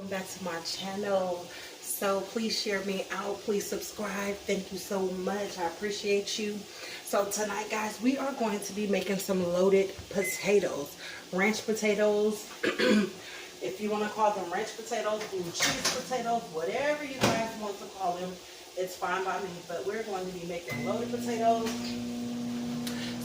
welcome back to my channel. So please share me out, please subscribe. Thank you so much, I appreciate you. So tonight, guys, we are going to be making some loaded potatoes, ranch potatoes. If you want to call them ranch potatoes, blue cheese potatoes, whatever you guys want to call them, it's fine by me. But we're going to be making loaded potatoes.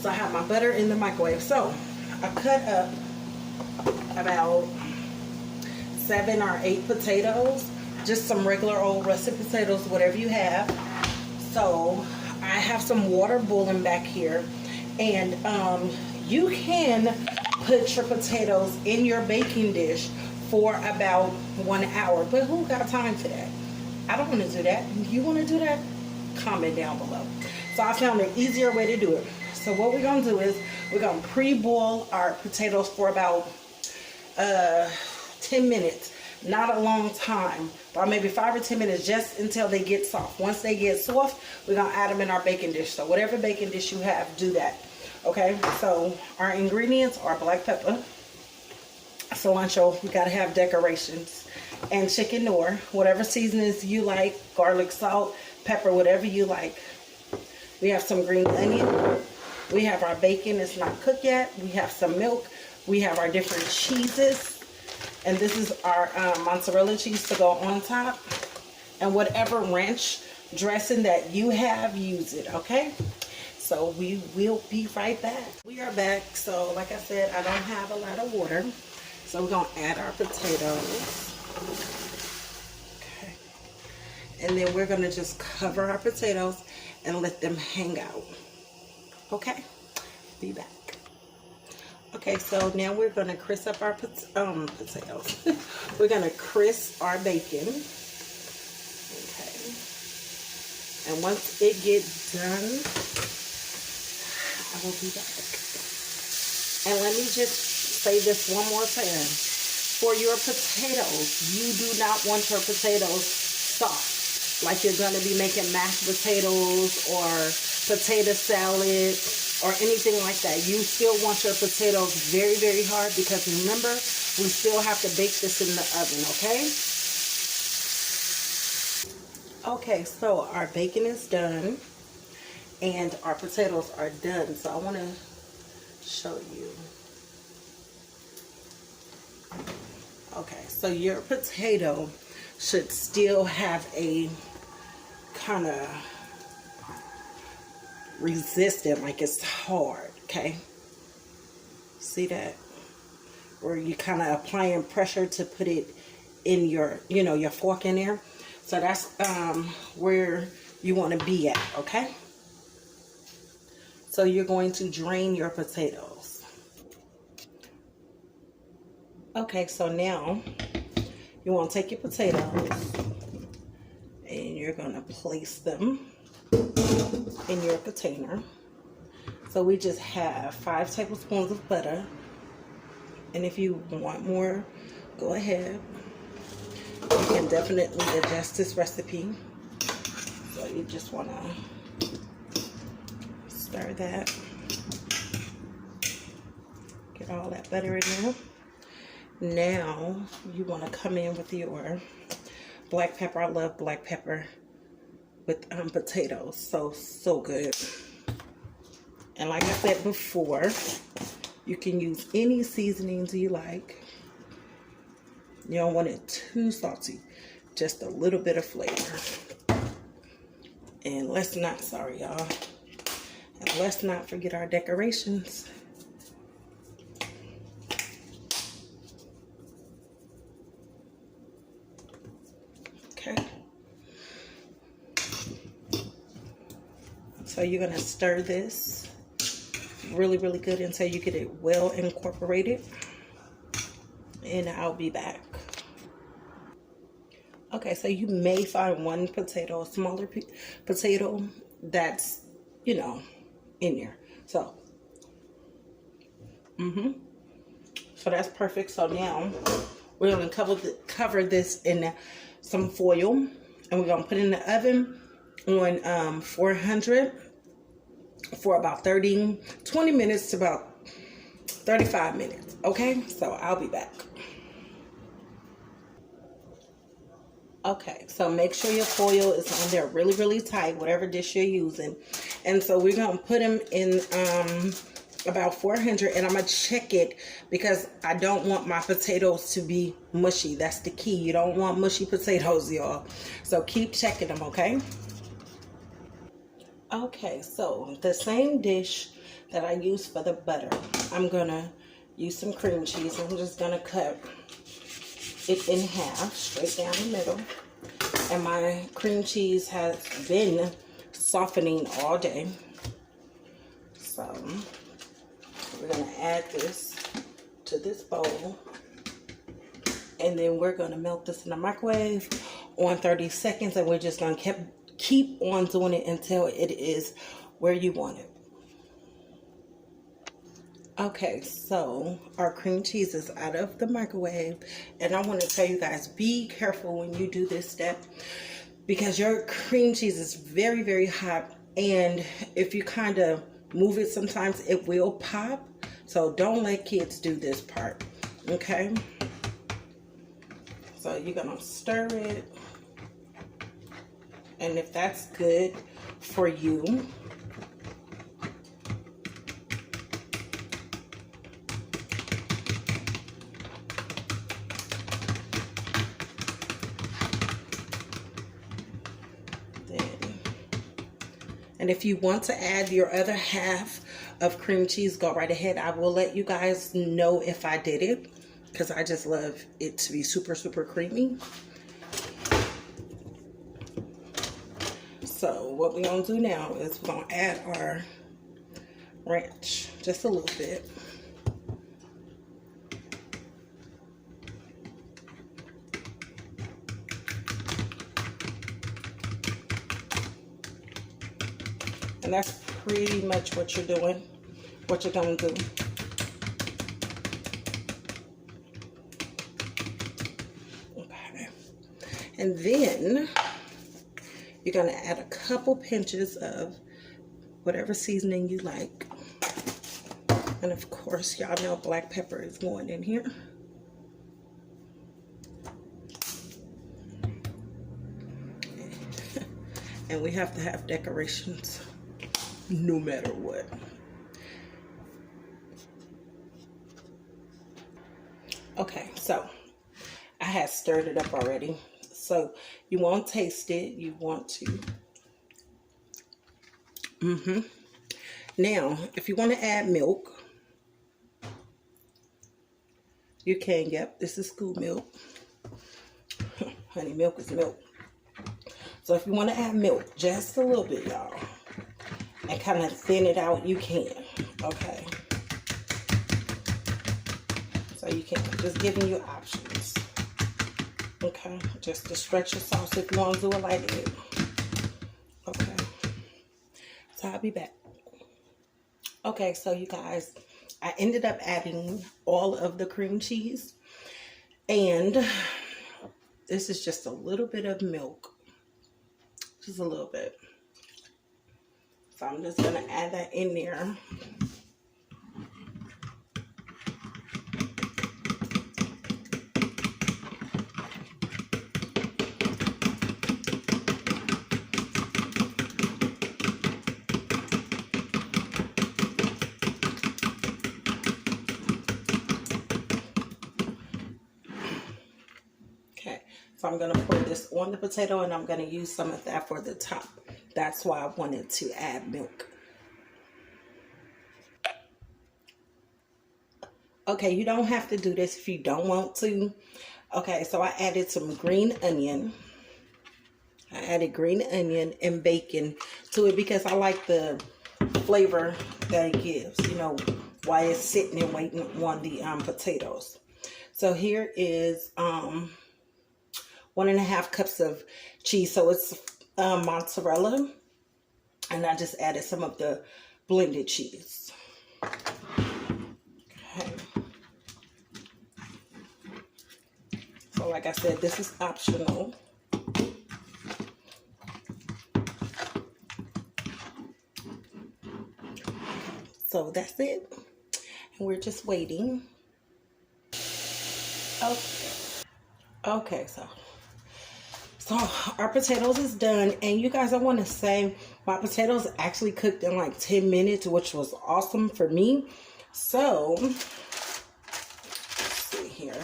So I have my butter in the microwave. So I cut up about 7 or 8 potatoes, just some regular old russet potatoes, whatever you have. So I have some water boiling back here, and you can put your potatoes in your baking dish for about 1 hour, but who got time for that? I don't want to do that. You want to do that? Comment down below. So I found an easier way to do it. So what we're going to do is we're going to pre-boil our potatoes for about 10 minutes. Not a long time, but maybe 5 or 10 minutes, just until they get soft. Once they get soft, we're going to add them in our baking dish. So whatever baking dish you have, do that. Okay, so our ingredients are black pepper, cilantro, you got to have decorations, and chicken noir, whatever seasonings you like, garlic, salt, pepper, whatever you like. We have some green onion. We have our bacon, it's not cooked yet. We have some milk. We have our different cheeses. And this is our mozzarella cheese to go on top. And whatever ranch dressing that you have, use it, okay? So we will be right back. We are back. So like I said, I don't have a lot of water. So we're going to add our potatoes. Okay. And then we're going to just cover our potatoes and let them hang out. Okay? Be back. Okay, so now we're going to crisp up our potatoes. We're going to crisp our bacon. Okay. And once it gets done, I will be back. And let me just say this one more time. For your potatoes, you do not want your potatoes soft. Like you're going to be making mashed potatoes or potato salad or anything like that. You still want your potatoes very, very hard, because remember, we still have to bake this in the oven, okay? Okay, so our bacon is done and our potatoes are done. So I want to show you. Okay, so your potato should still have a kind of resistant, like it's hard, okay? See that? Or you kind of applying pressure to put it in your, your fork in there. So that's where you want to be at, okay? So you're going to drain your potatoes. Okay, so now you want to take your potatoes and you're going to place them in your container. So we just have 5 tablespoons of butter, and if you want more, go ahead. You can definitely adjust this recipe. So you just want to stir that, get all that butter in there. Now you want to come in with your black pepper. I love black pepper with potatoes, so good. And like I said before, you can use any seasonings you like. You don't want it too salty, just a little bit of flavor. And let's not, sorry y'all, and let's not forget our decorations. Okay. So you're going to stir this really, really good until you get it well incorporated. And I'll be back. Okay, so you may find one potato, a smaller potato that's, in there. So, so that's perfect. So now we're going to cover this in some foil, and we're going to put it in the oven on 400 for about 20 minutes to about 35 minutes. Okay, so I'll be back. Okay, so make sure your foil is on there really, really tight, whatever dish you're using. And so we're going to put them in about 400, and I'm going to check it because I don't want my potatoes to be mushy. That's the key. You don't want mushy potatoes, y'all. So keep checking them, okay? Okay, so the same dish that I used for the butter, I'm going to use some cream cheese. I'm just going to cut it in half, straight down the middle. And my cream cheese has been softening all day. So we're going to add this to this bowl. And then we're going to melt this in the microwave on 30 seconds. And we're just going to keep on doing it until it is where you want it. Okay, so our cream cheese is out of the microwave, and I want to tell you guys, be careful when you do this step because your cream cheese is very, very hot, and if you kind of move it sometimes it will pop. So don't let kids do this part, okay? So you're gonna stir it, and if that's good for you, and if you want to add your other half of cream cheese, go right ahead. I will let you guys know if I did it because I just love it to be super, super creamy. So what we're going to do now is we're going to add our ranch, just a little bit. And that's pretty much what you're doing, what you're going to do. Okay. And then you're going to add a couple pinches of whatever seasoning you like. And of course, y'all know black pepper is going in here. And we have to have decorations no matter what. Okay, so I had stirred it up already. So you want to taste it. You want to. Now, if you want to add milk, you can. Yep, this is school milk. Honey, milk is milk. So if you want to add milk, just a little bit, y'all, and kind of thin it out, you can. Okay. So you can. Just giving you options. Okay. Just to stretch your sauce if you want to do it like that. Okay. So I'll be back. Okay, so you guys, I ended up adding all of the cream cheese. And this is just a little bit of milk. Just a little bit. So I'm just going to add that in there. Okay, so I'm going to pour this on the potato and I'm going to use some of that for the top. That's why I wanted to add milk. Okay, you don't have to do this if you don't want to. Okay, so I added some green onion. I added green onion and bacon to it because I like the flavor that it gives, you know, while it's sitting and waiting on the potatoes. So here is 1.5 cups of cheese. So it's mozzarella, and I just added some of the blended cheese. Okay. So like I said, this is optional. So that's it. And we're just waiting. Okay, so So our potatoes is done, and you guys, I want to say my potatoes actually cooked in like 10 minutes, which was awesome for me. So let's see here.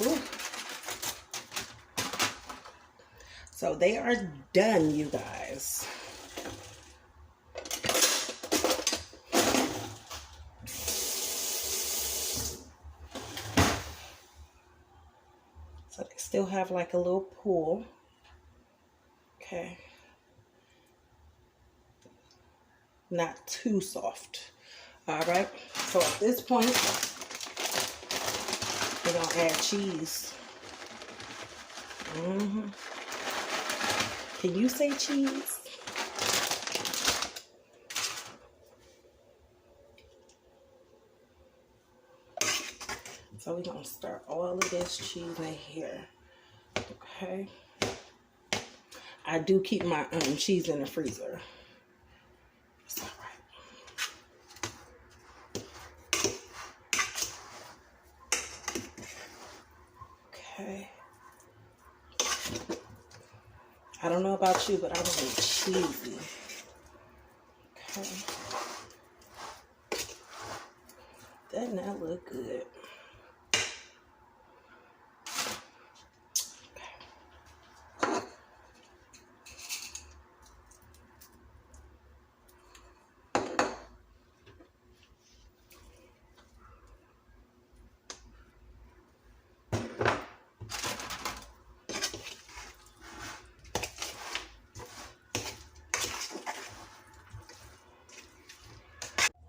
Ooh. So they are done, you guys. So they still have like a little pool. Okay. Not too soft. All right. So at this point, we're going to add cheese. Can you say cheese? So we're going to start all of this cheese in here. Okay. I do keep my cheese in the freezer. It's all right. Okay. I don't know about you, but I want it cheesy. Okay. Doesn't that look good?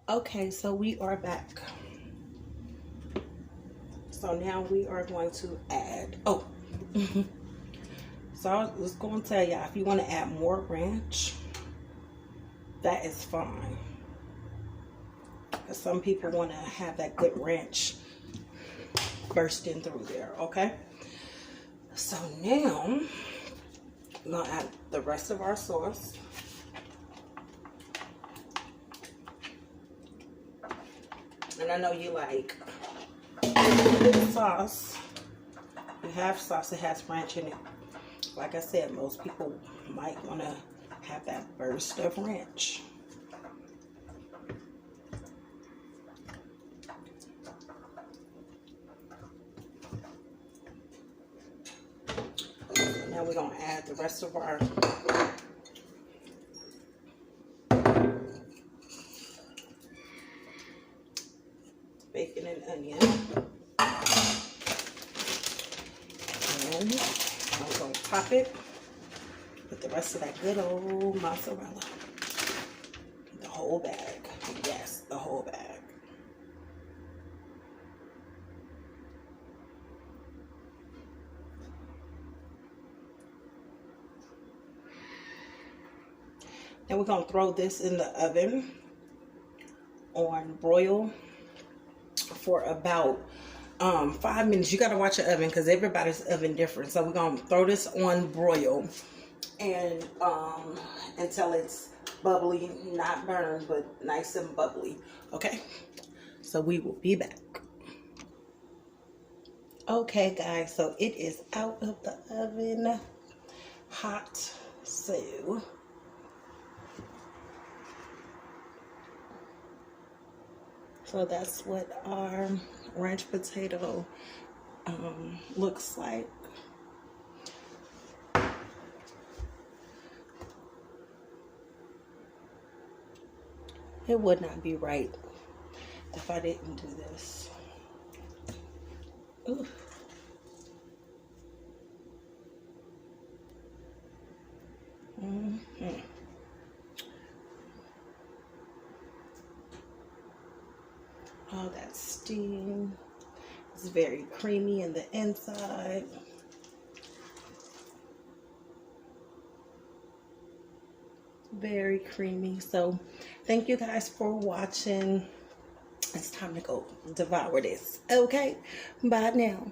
Okay, so we are back. So now we are going to add, so I was going to tell y'all, if you want to add more ranch, that is fine. Because some people want to have that good ranch bursting through there, okay? So now, we're going to add the rest of our sauce. And I know you like sauce. You have sauce that has ranch in it. Like I said, most people might want to have that burst of ranch. So now we're going to add the rest of our bacon and onion. And I'm going to pop it with the rest of that good old mozzarella. The whole bag. Yes, the whole bag. Then we're going to throw this in the oven on broil for about 5 minutes. You got to watch your oven because everybody's oven different. So we're going to throw this on broil and until it's bubbly, not burned, but nice and bubbly. Okay, so we will be back. Okay guys, so it is out of the oven, hot. So that's what our ranch potato looks like. It would not be right if I didn't do this. Ooh. All that steam. It's very creamy in the inside. Very creamy. So thank you guys for watching. It's time to go devour this. Okay, bye now.